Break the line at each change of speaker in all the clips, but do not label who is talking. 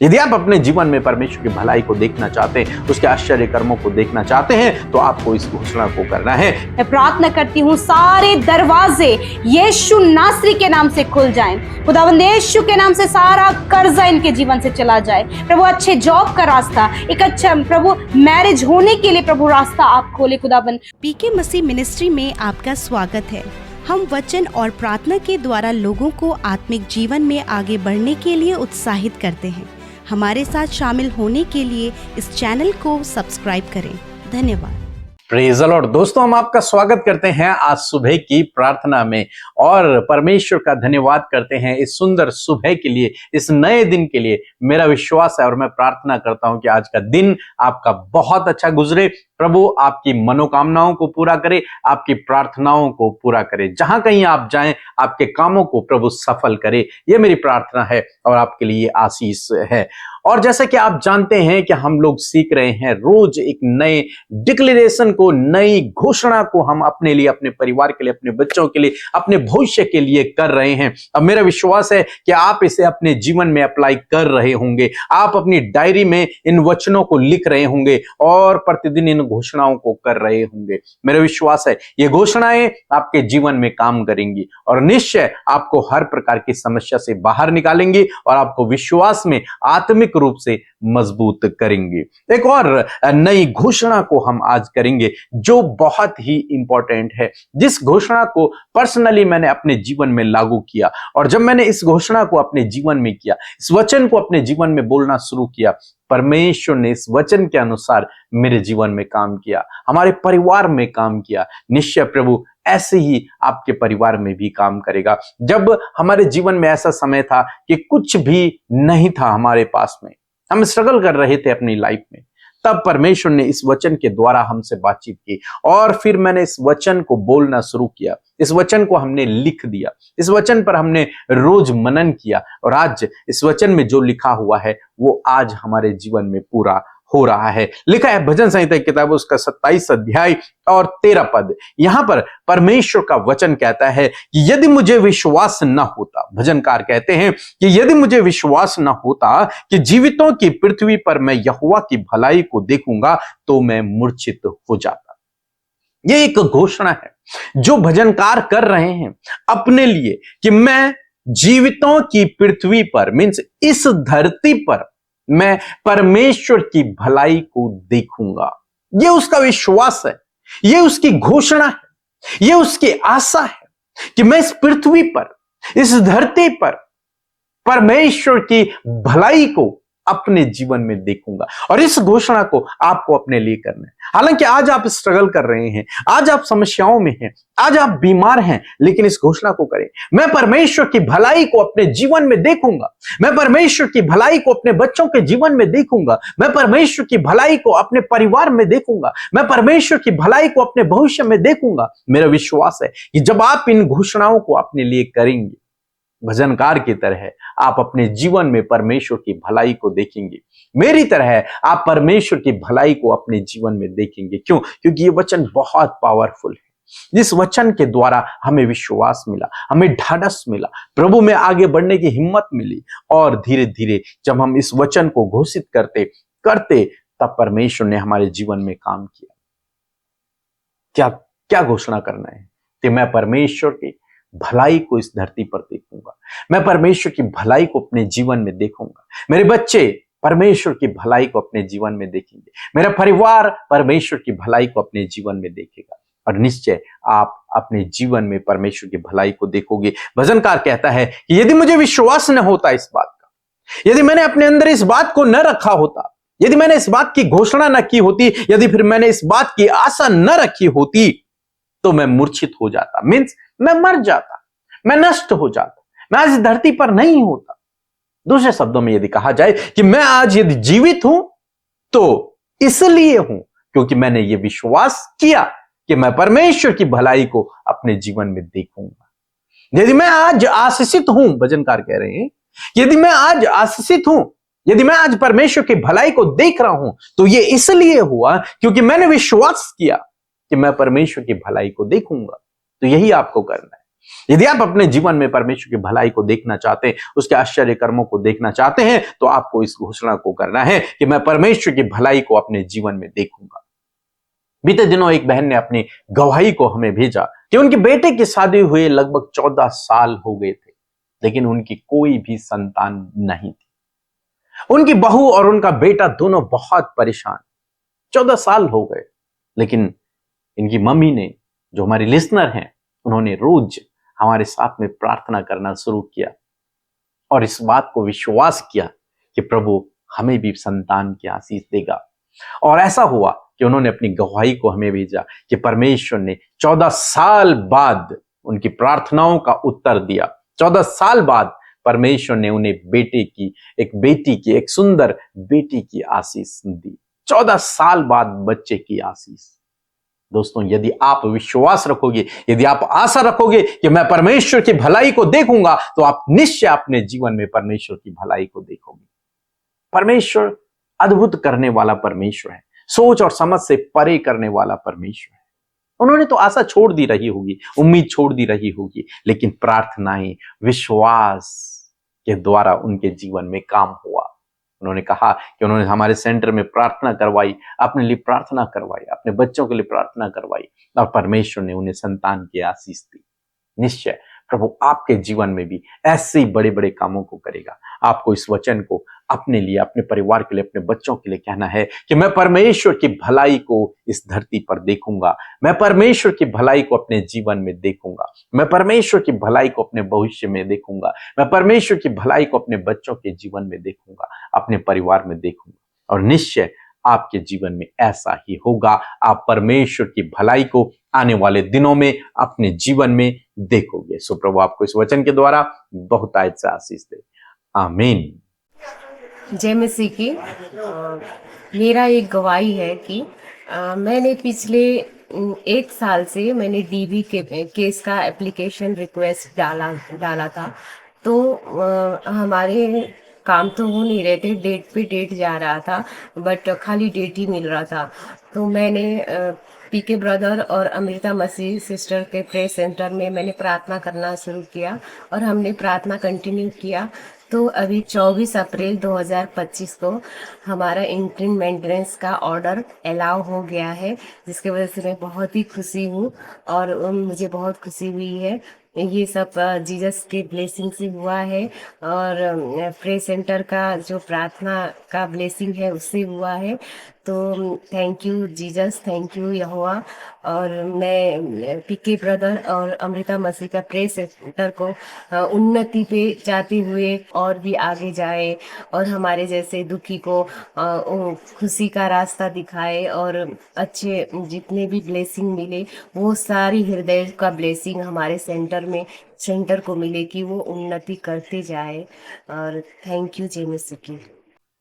यदि आप अपने जीवन में परमेश्वर की भलाई को देखना चाहते हैं, उसके आश्चर्य कर्मों को देखना चाहते हैं, तो आपको इस घोषणा को करना है।
मैं प्रार्थना करती हूँ सारे दरवाजे यीशु नासरी के नाम से खुल जाएं। खुदावंद यीशु के नाम से सारा कर्जा इनके जीवन से चला जाए। प्रभु अच्छे जॉब का रास्ता, एक अच्छा प्रभु मैरिज होने के लिए प्रभु रास्ता आप खोले। खुदावंद
पीके मसीह मिनिस्ट्री में आपका स्वागत है। हम वचन और प्रार्थना के द्वारा लोगों को आत्मिक जीवन में आगे बढ़ने के लिए उत्साहित करते हैं। हमारे साथ शामिल होने के लिए इस चैनल को सब्सक्राइब करें। धन्यवाद।
Praise the Lord. दोस्तों, हम आपका स्वागत करते हैं आज सुबह की प्रार्थना में और परमेश्वर का धन्यवाद करते हैं इस सुंदर सुबह के लिए, इस नए दिन के लिए। मेरा विश्वास है और मैं प्रार्थना करता हूं कि आज का दिन आपका बहुत अच्छा गुजरे। प्रभु आपकी मनोकामनाओं को पूरा करे, आपकी प्रार्थनाओं को पूरा करे। जहां कहीं आप जाएं, आपके कामों को प्रभु सफल करे, ये मेरी प्रार्थना है और आपके लिए आशीष है। और जैसा कि आप जानते हैं कि हम लोग सीख रहे हैं, रोज एक नए डिक्लेरेशन को, नई घोषणा को हम अपने लिए, अपने परिवार के लिए, अपने बच्चों के लिए, अपने भविष्य के लिए कर रहे हैं। अब मेरा विश्वास है कि आप इसे अपने जीवन में अप्लाई कर रहे होंगे। आप अपनी डायरी में इन वचनों को लिख रहे होंगे और प्रतिदिन इन घोषणाओं को कर रहे होंगे। मेरा विश्वास है ये घोषणाएं आपके जीवन में काम करेंगी और निश्चय आपको हर प्रकार की समस्या से बाहर निकालेंगी और आपको विश्वास में आत्मिक रूप से मजबूत करेंगे। एक और नई घोषणा को हम आज करेंगे जो बहुत ही इंपॉर्टेंट है, जिस घोषणा को पर्सनली मैंने अपने जीवन में लागू किया। और जब मैंने इस घोषणा को अपने जीवन में किया, इस वचन को अपने जीवन में बोलना शुरू किया, परमेश्वर ने इस वचन के अनुसार मेरे जीवन में काम किया, हमारे परिवार में काम किया। निश्चय प्रभु ऐसे ही आपके परिवार में भी काम करेगा। जब हमारे जीवन में ऐसा समय था कि कुछ भी नहीं था हमारे पास में, हम स्ट्रगल कर रहे थे अपनी लाइफ में, तब परमेश्वर ने इस वचन के द्वारा हमसे बातचीत की और फिर मैंने इस वचन को बोलना शुरू किया। इस वचन को हमने लिख दिया, इस वचन पर हमने रोज मनन किया और आज इस वचन में जो लिखा हुआ है वो आज हमारे जीवन में पूरा हो रहा है। लिखा है भजन संहिता की किताब उसका 27 अध्याय और 13 पद। यहां पर परमेश्वर का वचन कहता है कि यदि मुझे विश्वास न होता, भजनकार कहते हैं कि यदि मुझे विश्वास न होता कि जीवितों की पृथ्वी पर मैं यहोवा की भलाई को देखूंगा तो मैं मूर्छित हो जाता। यह एक घोषणा है जो भजनकार कर रहे हैं अपने लिए कि मैं जीवितों की पृथ्वी पर, मीन्स इस धरती पर मैं परमेश्वर की भलाई को देखूंगा। यह उसका विश्वास है, यह उसकी घोषणा है, यह उसकी आशा है कि मैं इस पृथ्वी पर, इस धरती पर परमेश्वर की भलाई को अपने जीवन में देखूंगा। और इस घोषणा को आपको अपने लिए करना है। हालांकि आज आप स्ट्रगल कर रहे हैं, आज आप समस्याओं में हैं, आज आप बीमार हैं, लेकिन इस घोषणा को करें, मैं परमेश्वर की भलाई को अपने जीवन में देखूंगा, मैं परमेश्वर की भलाई को अपने बच्चों के जीवन में देखूंगा, मैं परमेश्वर की भलाई को अपने परिवार में देखूंगा, मैं परमेश्वर की भलाई को अपने भविष्य में देखूंगा। मेरा विश्वास है कि जब आप इन घोषणाओं को अपने लिए करेंगे, भजनकार की तरह आप अपने जीवन में परमेश्वर की भलाई को देखेंगे। मेरी तरह आप परमेश्वर की भलाई को अपने जीवन में देखेंगे। क्यों? क्योंकि ये वचन बहुत पावरफुल है। जिस वचन के द्वारा हमें विश्वास मिला, हमें ढाढ़स मिला, प्रभु में आगे बढ़ने की हिम्मत मिली और धीरे धीरे जब हम इस वचन को घोषित करते तब परमेश्वर ने हमारे जीवन में काम किया। क्या घोषणा करना है कि मैं परमेश्वर की भलाई को इस धरती पर देखूंगा, मैं परमेश्वर की भलाई को अपने जीवन में देखूंगा, मेरे बच्चे परमेश्वर की भलाई को अपने जीवन में देखेंगे, मेरा परिवार परमेश्वर की भलाई को अपने जीवन में देखेगा और निश्चय आप अपने जीवन में परमेश्वर की भलाई को देखोगे। भजनकार कहता है कि यदि मुझे विश्वास न होता इस बात का, यदि मैंने अपने अंदर इस बात को न रखा होता, यदि मैंने इस बात की घोषणा न की होती, यदि फिर मैंने इस बात की आशा न रखी होती, तो मैं मूर्छित हो जाता, मीन्स मैं मर जाता, मैं नष्ट हो जाता, मैं आज धरती पर नहीं होता। दूसरे शब्दों में यदि कहा जाए कि मैं आज यदि जीवित हूं तो इसलिए हूं क्योंकि मैंने यह विश्वास किया कि मैं परमेश्वर की भलाई को अपने जीवन में देखूंगा। यदि मैं आज आशीषित हूं, भजनकार कह रहे हैं, यदि मैं आज आशीषित हूं, यदि मैं आज परमेश्वर की भलाई को देख रहा हूं, तो यह इसलिए हुआ क्योंकि मैंने विश्वास किया कि मैं परमेश्वर की भलाई को देखूंगा। तो यही आपको करना है। यदि आप अपने जीवन में परमेश्वर की भलाई को देखना चाहते हैं, उसके आश्चर्य कर्मों को देखना चाहते हैं, तो आपको इस घोषणा को करना है कि मैं परमेश्वर की भलाई को अपने जीवन में देखूंगा। बीते दिनों एक बहन ने अपनी गवाही को हमें भेजा कि उनके बेटे की शादी हुए लगभग 14 साल हो गए थे, लेकिन उनकी कोई भी संतान नहीं थी। उनकी बहू और उनका बेटा दोनों बहुत परेशान। 14 साल हो गए, लेकिन इनकी मम्मी ने, जो हमारी लिसनर हैं, उन्होंने रोज हमारे साथ में प्रार्थना करना शुरू किया और इस बात को विश्वास किया कि प्रभु हमें भी संतान की आशीष देगा। और ऐसा हुआ कि उन्होंने अपनी गवाही को हमें भेजा कि परमेश्वर ने 14 साल बाद उनकी प्रार्थनाओं का उत्तर दिया। 14 साल बाद परमेश्वर ने उन्हें बेटी की एक सुंदर बेटी की आशीष दी। 14 साल बाद बच्चे की आशीष। दोस्तों, यदि आप विश्वास रखोगे, यदि आप आशा रखोगे कि मैं परमेश्वर की भलाई को देखूंगा, तो आप निश्चय अपने जीवन में परमेश्वर की भलाई को देखोगे। परमेश्वर अद्भुत करने वाला परमेश्वर है, सोच और समझ से परे करने वाला परमेश्वर है। उन्होंने तो आशा छोड़ दी रही होगी, उम्मीद छोड़ दी रही होगी, लेकिन प्रार्थनाएं, विश्वास के द्वारा उनके जीवन में काम हुआ। उन्होंने कहा कि उन्होंने हमारे सेंटर में प्रार्थना करवाई, अपने लिए प्रार्थना करवाई, अपने बच्चों के लिए प्रार्थना करवाई और परमेश्वर ने उन्हें संतान की आशीष दी। निश्चय प्रभु आपके जीवन में भी ऐसे ही बड़े बड़े कामों को करेगा। आपको इस वचन को अपने लिए, अपने परिवार के लिए, अपने बच्चों के लिए कहना है कि मैं परमेश्वर की भलाई को इस धरती पर देखूंगा, मैं परमेश्वर की भलाई को अपने जीवन में देखूंगा, मैं परमेश्वर की भलाई को अपने भविष्य में देखूंगा, मैं परमेश्वर की भलाई को अपने बच्चों के जीवन में देखूंगा, अपने परिवार में देखूंगा। और निश्चय आपके जीवन में ऐसा ही होगा। आप परमेश्वर की भलाई को आने वाले दिनों में अपने जीवन में देखोगे। सो प्रभु आपको इस वचन के द्वारा बहुत आशीष दे। आमीन।
जय मसीह की। मेरा एक गवाही है कि मैंने पिछले 1 साल से मैंने डीबी के केस का एप्लीकेशन रिक्वेस्ट डाला था। तो हमारे काम तो हो नहीं रहे थे, डेट पे डेट जा रहा था, बट खाली डेट ही मिल रहा था। तो मैंने पीके ब्रदर और अमृता मसीह सिस्टर के प्रेयर सेंटर में मैंने प्रार्थना करना शुरू किया और हमने प्रार्थना कंटिन्यू किया। तो अभी 24 अप्रैल 2025 को हमारा इंटरिम मेंटेनेंस का ऑर्डर अलाउ हो गया है, जिसकी वजह से मैं बहुत ही खुशी हूँ और मुझे बहुत खुशी हुई है। ये सब जीसस के ब्लेसिंग से हुआ है और प्रे सेंटर का जो प्रार्थना का ब्लेसिंग है उससे हुआ है। तो thank you Jesus, thank you यहोवा। और मैं पीके ब्रदर और अमृता मसीह का प्रे सेंटर को उन्नति पे जाते हुए और भी आगे जाए और हमारे जैसे दुखी को खुशी का रास्ता दिखाए और अच्छे जितने भी ब्लेसिंग मिले वो सारी हृदय का ब्लेसिंग हमारे सेंटर को मिले कि वो उन्नति करते जाए। और थैंक यू जय मसीह की।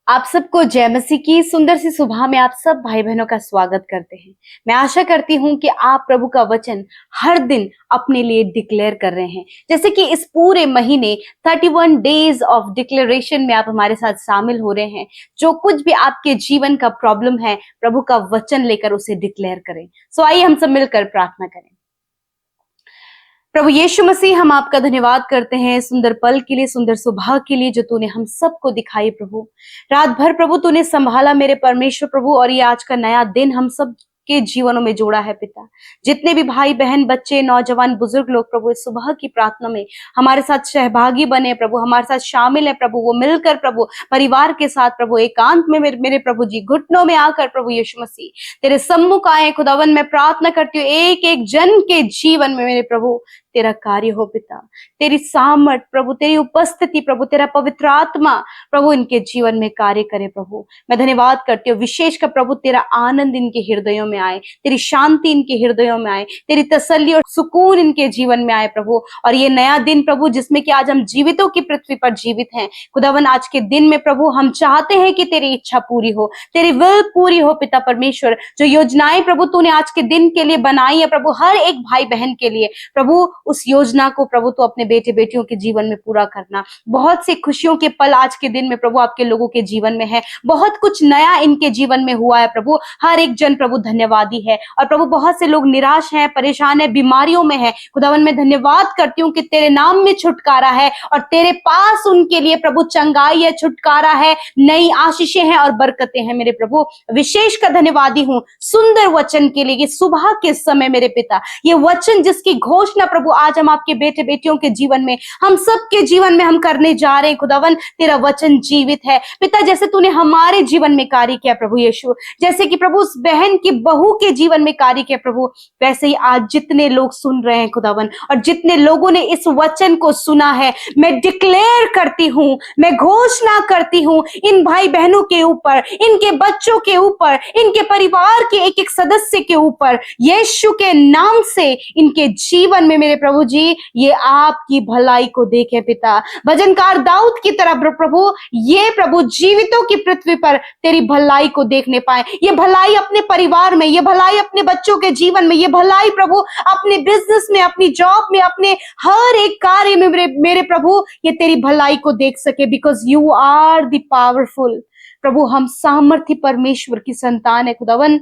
आप सबको जय मसीह की सुंदर सी सुबह में आप सब भाई बहनों का स्वागत करते हैं। मैं आशा करती हूं कि आप प्रभु का वचन हर दिन अपने लिए डिक्लेयर कर रहे हैं। जैसे कि इस पूरे महीने 31 डेज ऑफ डिक्लेरेशन में आप हमारे साथ शामिल हो रहे हैं। जो कुछ भी आपके जीवन का प्रॉब्लम है, प्रभु का वचन लेकर उसे डिक्लेयर करें। सो आइए हम सब मिलकर प्रार्थना करें। प्रभु यीशु मसीह, हम आपका धन्यवाद करते हैं सुंदर पल के लिए, सुंदर सुबह के लिए जो तूने हम सबको दिखाई प्रभु। रात भर प्रभु तूने संभाला मेरे परमेश्वर प्रभु, और ये आज का नया दिन हम सब के जीवनों में जोड़ा है पिता। जितने भी भाई बहन, बच्चे, नौजवान, बुजुर्ग लोग प्रभु इस सुबह की प्रार्थना में हमारे साथ सहभागी बने प्रभु, हमारे साथ शामिल है प्रभु, वो मिलकर प्रभु परिवार के साथ प्रभु एकांत में मेरे प्रभु जी घुटनों में आकर प्रभु यीशु मसीह तेरे सम्मुख आए खुदावन। मैं प्रार्थना करती हूँ एक एक जन के जीवन में मेरे प्रभु तेरा कार्य हो पिता, तेरी सामर्थ प्रभु, तेरी उपस्थिति प्रभु, तेरा पवित्र आत्मा प्रभु इनके जीवन में कार्य करे प्रभु। मैं धन्यवाद करती हूँ विशेष कर प्रभु तेरा आनंद इनके हृदयों में आए, तेरी शांति इनके हृदयों में आए, तेरी तसल्ली और सुकून इनके जीवन में आए प्रभु। और ये नया दिन प्रभु जिसमें कि आज हम जीवितों की पृथ्वी पर जीवित हैं खुदावन, आज के दिन में प्रभु हम चाहते हैं कि तेरी इच्छा पूरी हो, तेरी विल पूरी हो पिता परमेश्वर। जो योजनाएं प्रभु तूने आज के दिन के लिए बनाई है प्रभु, हर एक भाई बहन के लिए प्रभु उस योजना को प्रभु तो अपने बेटे बेटियों के जीवन में पूरा करना। बहुत से खुशियों के पल आज के दिन में प्रभु आपके लोगों के जीवन में है, बहुत कुछ नया इनके जीवन में हुआ है प्रभु। हर एक जन प्रभु धन्यवादी है, और प्रभु बहुत से लोग निराश हैं, परेशान है, बीमारियों में है। खुदावन मैं धन्यवाद करती हूँ कि तेरे नाम में छुटकारा है, और तेरे पास उनके लिए प्रभु चंगाई है, छुटकारा है, नई आशीषें हैं और बरकतें हैं। मेरे प्रभु विशेष का धन्यवादी हूँ सुंदर वचन के लिए, सुबह के समय मेरे पिता, ये वचन जिसकी घोषणा प्रभु आज हम आपके बेटे बेटियों के जीवन में, हम सबके जीवन में हम करने जा रहे हैं। खुदावन तेरा वचन जीवित है पिता, जैसे तूने हमारे जीवन में कार्य किया प्रभु यीशु, जैसे कि प्रभु उस बहन की बहू के जीवन में कार्य किया प्रभु, वैसे ही आज जितने लोग सुन रहे हैं खुदावन, और जितने लोगों ने इस वचन को सुना है, मैं डिक्लेयर करती हूँ, मैं घोषणा करती हूँ इन भाई बहनों के ऊपर, इनके बच्चों के ऊपर, इनके परिवार के एक एक सदस्य के ऊपर, यीशु के नाम से इनके जीवन में मेरे प्रभु जी ये आपकी भलाई को देखे पिता। भजनकार दाऊद की तरह प्रभु, ये प्रभु जीवितों की पृथ्वी पर तेरी भलाई को देखने पाए, ये भलाई अपने परिवार में, ये भलाई अपने बच्चों के जीवन में, ये भलाई प्रभु अपने बिजनेस में, अपनी जॉब में, अपने हर एक कार्य में मेरे प्रभु ये तेरी भलाई को देख सके, because you are the powerful. प्रभु हम सामर्थ्य परमेश्वर की संतान है खुदावन,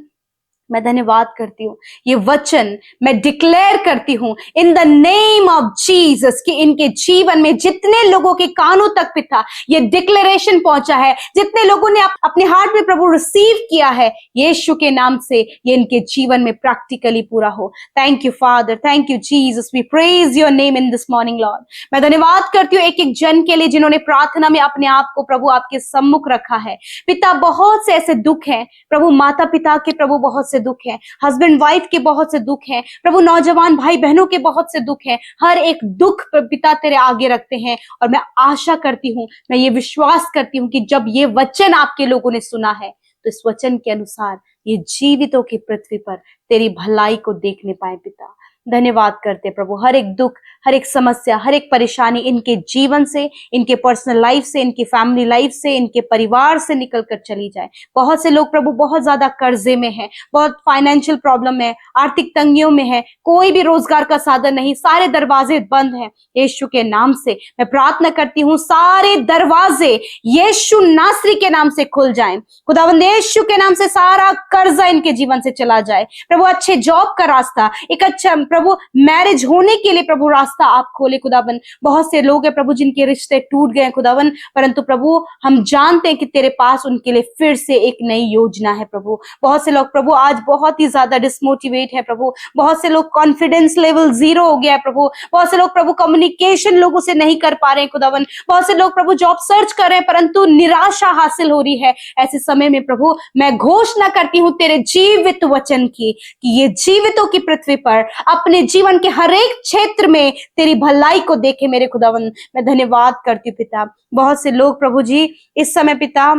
मैं धन्यवाद करती हूँ। ये वचन मैं डिक्लेयर करती हूँ इन द नेम ऑफ जीसस कि इनके जीवन में जितने लोगों के कानों तक पिता ये डिक्लेरेशन पहुंचा है, जितने लोगों ने अपने हार्ट में प्रभु रिसीव किया है, यीशु के नाम से ये इनके जीवन में प्रैक्टिकली पूरा हो। Thank you father, thank you Jesus, we praise your name in this morning Lord. मैं धन्यवाद करती हूँ एक एक जन के लिए जिन्होंने प्रार्थना में अपने आप को प्रभु आपके सम्मुख रखा है पिता। बहुत से ऐसे दुख हैं प्रभु, माता पिता के प्रभु बहुत से दुख है, हस्बैंड वाइफ के बहुत से दुख हैं प्रभु, नौजवान भाई बहनों के बहुत से दुख हैं। हर एक दुख पिता तेरे आगे रखते हैं, और मैं आशा करती हूँ, मैं ये विश्वास करती हूँ कि जब ये वचन आपके लोगों ने सुना है तो इस वचन के अनुसार ये जीवितों की पृथ्वी पर तेरी भलाई को देखने पाए पिता। धन्यवाद करते प्रभु, हर एक दुख, हर एक समस्या, हर एक परेशानी इनके जीवन से, इनके पर्सनल लाइफ से, इनकी फैमिली लाइफ से, इनके परिवार से निकल कर चली जाए। बहुत से लोग प्रभु बहुत ज्यादा कर्जे में हैं, बहुत फाइनेंशियल प्रॉब्लम है, आर्थिक तंगियों में है, कोई भी रोजगार का साधन नहीं, सारे दरवाजे बंद हैं। यीशु के नाम से मैं प्रार्थना करती हूँ सारे दरवाजे यीशु नासरी के नाम से खुल जाएं। खुदावंद यीशु के नाम से सारा कर्जा इनके जीवन से चला जाए प्रभु। अच्छे जॉब का रास्ता, एक अच्छा प्रभु मैरिज होने के लिए प्रभु रास्ता आप खोले खुदावन। बहुत से लोग हैं प्रभु जिनके रिश्ते टूट गए खुदावन, परंतु प्रभु हम जानते हैं कि तेरे पास उनके लिए फिर से एक नई योजना है प्रभु। बहुत से लोग प्रभु आज बहुत ही ज्यादा डिसमोटिवेट है प्रभु, बहुत से लोग कॉन्फिडेंस लेवल 0 हो गया है प्रभु, बहुत से लोग प्रभु कम्युनिकेशन लोगों से नहीं कर पा रहे हैं खुदावन, बहुत से लोग प्रभु जॉब सर्च कर रहे हैं परंतु निराशा हासिल हो रही है। ऐसे समय में प्रभु मैं घोषणा करती हूँ तेरे जीवित वचन की कि ये जीवितों की पृथ्वी पर अपने जीवन के हर एक क्षेत्र में तेरी भलाई को देखे मेरे खुदावन। मैं धन्यवाद करती हूँ पिता। बहुत से लोग प्रभु जी इस समय पिता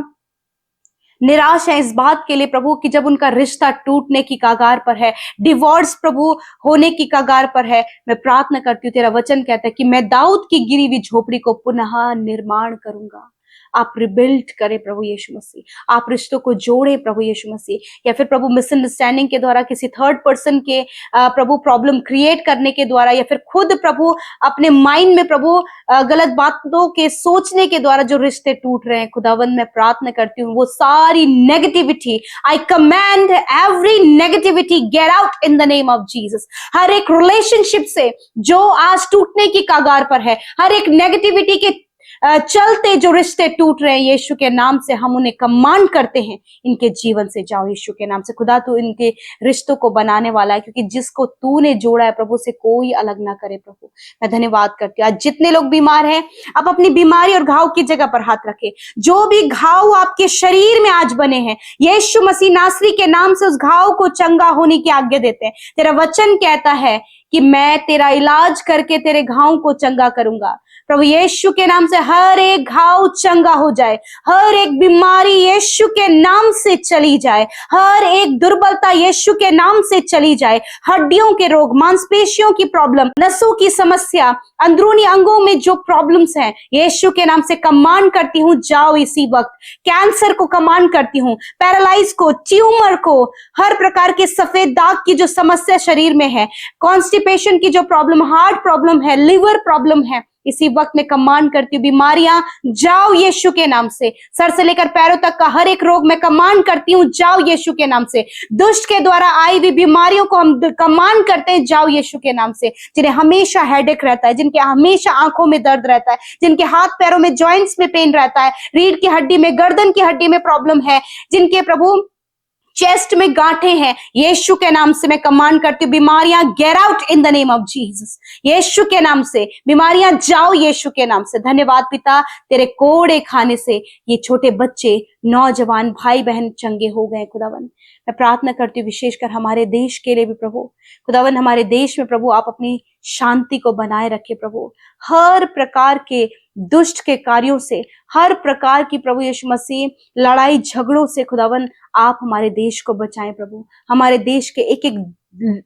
निराश है इस बात के लिए प्रभु कि जब उनका रिश्ता टूटने की कगार पर है, डिवोर्स प्रभु होने की कगार पर है, मैं प्रार्थना करती हूँ तेरा वचन कहता है कि मैं दाऊद की गिरी हुई झोपड़ी को पुनः निर्माण करूंगा। आप रिबिल्ड करें प्रभु यीशु मसीह, आप रिश्तों को जोड़े प्रभु यीशु मसीह, या फिर प्रभु मिसअंडरस्टैंडिंग के द्वारा किसी थर्ड पर्सन के प्रभु प्रॉब्लम क्रिएट करने के द्वारा, या फिर खुद प्रभु अपने माइंड में प्रभु गलत बातों के सोचने के द्वारा जो रिश्ते टूट रहे हैं खुदावंद मैं प्रार्थना करती हूँ वो सारी negativity, I command every negativity get out in the name of Jesus. हर एक रिलेशनशिप से जो आज टूटने की कगार पर है, हर एक नेगेटिविटी के चलते जो रिश्ते टूट रहे हैं, यीशु के नाम से हम उन्हें कमांड करते हैं इनके जीवन से जाओ यीशु के नाम से। खुदा तू इनके रिश्तों को बनाने वाला है, क्योंकि जिसको तूने जोड़ा है प्रभु से कोई अलग ना करे प्रभु। मैं धन्यवाद करती हूँ। आज जितने लोग बीमार हैं आप अपनी बीमारी और घाव की जगह पर हाथ रखे। जो भी घाव आपके शरीर में आज बने हैं यीशु मसीह नासरी के नाम से उस घाव को चंगा होने की आज्ञा देते हैं। तेरा वचन कहता है कि मैं तेरा इलाज करके तेरे घाव को चंगा करूंगा। प्रभु यीशु के नाम से हर एक घाव चंगा हो जाए, हर एक बीमारी यीशु के नाम से चली जाए, हर एक दुर्बलता यीशु के नाम से चली जाए, हड्डियों के रोग, मांसपेशियों की प्रॉब्लम, नसों की समस्या, अंदरूनी अंगों में जो प्रॉब्लम्स हैं, यीशु के नाम से कमांड करती हूँ जाओ इसी वक्त। कैंसर को कमांड करती हूँ, पैरालाइज को, ट्यूमर को, हर प्रकार के सफेद दाग की जो समस्या शरीर में है, कॉन्स्टिपेशन की जो प्रॉब्लम, हार्ट प्रॉब्लम है, लिवर प्रॉब्लम है, इसी वक्त में कमांड करती हूँ बीमारियां जाओ यीशु के नाम से। सर से लेकर पैरों तक का हर एक रोग मैं कमांड करती हूँ जाओ यीशु के नाम से। दुष्ट के द्वारा आई हुई बीमारियों को हम कमांड करते हैं जाओ यीशु के नाम से। जिन्हें हमेशा हेडेक रहता है, जिनके हमेशा आंखों में दर्द रहता है, जिनके हाथ पैरों में जॉइंट्स में पेन रहता है, रीढ़ की हड्डी में, गर्दन की हड्डी में प्रॉब्लम है, जिनके प्रभु चेस्ट में गांठे हैं, यीशु के नाम से मैं कमांड करती हूँ बीमारियां get out in the name of Jesus. यीशु के नाम से बीमारियां जाओ यीशु के नाम से। धन्यवाद पिता, तेरे कोड़े खाने से ये छोटे बच्चे, नौजवान भाई बहन चंगे हो गए खुदावन। मैं प्रार्थना करती हूँ विशेषकर हमारे देश के लिए भी प्रभु खुदावन, हमारे देश में प्रभु आप अपनी शांति को बनाए रखे प्रभु। हर प्रकार के दुष्ट के कार्यों से, हर प्रकार की प्रभु यीशु मसीह लड़ाई झगड़ों से खुदावन आप हमारे देश को बचाएं प्रभु। हमारे देश के एक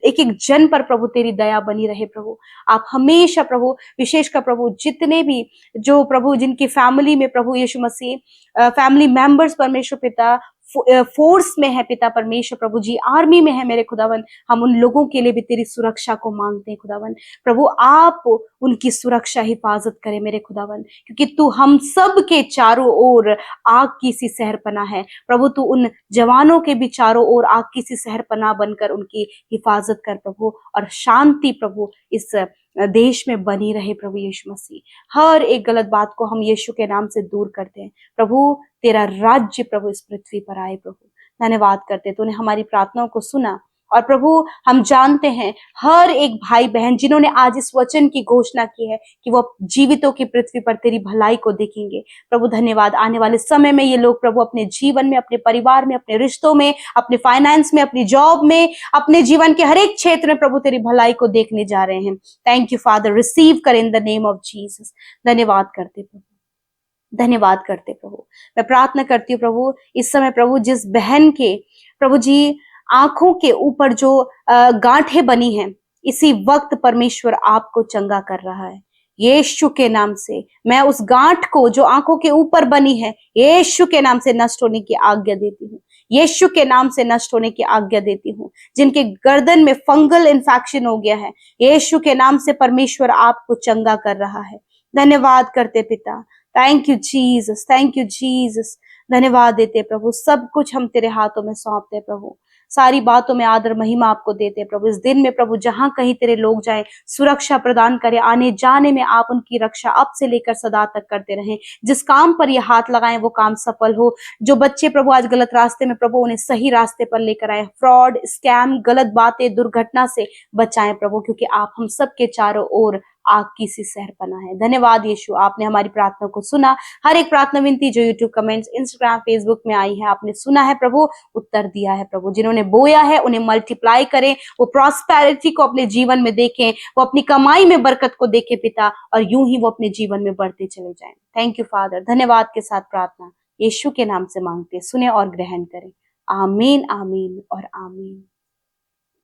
एक जन पर प्रभु तेरी दया बनी रहे प्रभु। आप हमेशा प्रभु विशेषकर प्रभु जितने भी जो प्रभु जिनकी फैमिली में प्रभु यीशु मसीह फैमिली मेंबर्स परमेश्वर पिता फोर्स में है पिता परमेश्वर प्रभु जी, आर्मी में है मेरे खुदावन, हम उन लोगों के लिए भी तेरी सुरक्षा को मांगते हैं खुदावन। प्रभु आप उनकी सुरक्षा हिफाजत करे मेरे खुदावन, क्योंकि तू हम सब के चारों ओर आग की सी सहरपना है प्रभु। तू उन जवानों के भी चारों ओर आग की सी सहरपना बनकर उनकी हिफाजत कर प्रभु, और शांति प्रभु इस देश में बनी रहे प्रभु यीशु मसीह। हर एक गलत बात को हम यीशु के नाम से दूर करते हैं प्रभु। तेरा राज्य प्रभु इस पृथ्वी पर आए प्रभु। धन्यवाद करते, तूने हमारी प्रार्थनाओं को सुना, और प्रभु हम जानते हैं हर एक भाई बहन जिन्होंने आज इस वचन की घोषणा की है कि वो जीवितों की पृथ्वी पर तेरी भलाई को देखेंगे प्रभु। धन्यवाद, आने वाले समय में ये लोग प्रभु अपने जीवन में, अपने परिवार में, अपने रिश्तों में, अपने फाइनेंस में, अपनी जॉब में, अपने जीवन के हर एक क्षेत्र में प्रभु तेरी भलाई को देखने जा रहे हैं। थैंक यू फादर, रिसीव कर इन द नेम ऑफ जीसस। धन्यवाद करते प्रभु, धन्यवाद करते प्रभु। मैं प्रार्थना करती हूँ प्रभु इस समय प्रभु जिस बहन के प्रभु जी आंखों के ऊपर जो गांठें बनी हैं, इसी वक्त परमेश्वर आपको चंगा कर रहा है यीशु के नाम से। मैं उस गांठ को जो आंखों के ऊपर बनी है यीशु के नाम से नष्ट होने की आज्ञा देती हूँ, यीशु के नाम से नष्ट होने की आज्ञा देती हूँ। जिनके गर्दन में फंगल इन्फेक्शन हो गया है, यीशु के नाम से परमेश्वर आपको चंगा कर रहा है। धन्यवाद करते पिता, thank you Jesus, thank you Jesus. धन्यवाद देते प्रभु, सब कुछ हम तेरे हाथों में सौंपते प्रभु, सारी बातों में आदर महिमा आपको देते प्रभु। इस दिन में प्रभु जहां कहीं तेरे लोग जाएं, सुरक्षा प्रदान करे, आने जाने में आप उनकी रक्षा अब से लेकर सदा तक करते रहें। जिस काम पर ये हाथ लगाएं वो काम सफल हो। जो बच्चे प्रभु आज गलत रास्ते में प्रभु उन्हें सही रास्ते पर लेकर आए, फ्रॉड, स्कैम, गलत बातें, दुर्घटना से बचाएं प्रभु, क्योंकि आप हम सबके चारों ओर आग की सी सहरपना है। धन्यवाद यीशु, आपने हमारी प्रार्थना को सुना। हर एक प्रार्थना विनती जो यूट्यूब कमेंट्स, इंस्टाग्राम, फेसबुक में आई है, आपने सुना है प्रभु, उत्तर दिया है प्रभु। जिन्होंने बोया है उन्हें मल्टीप्लाई करें, वो प्रॉस्पेरिटी को अपने जीवन में देखें, वो अपनी कमाई में बरकत को देखें पिता, और यूं ही वो अपने जीवन में बढ़ते चले जाएं। Thank you father. धन्यवाद के साथ प्रार्थना यीशु के नाम से मांगते, सुने और ग्रहण करें। आमीन, आमीन और आमीन।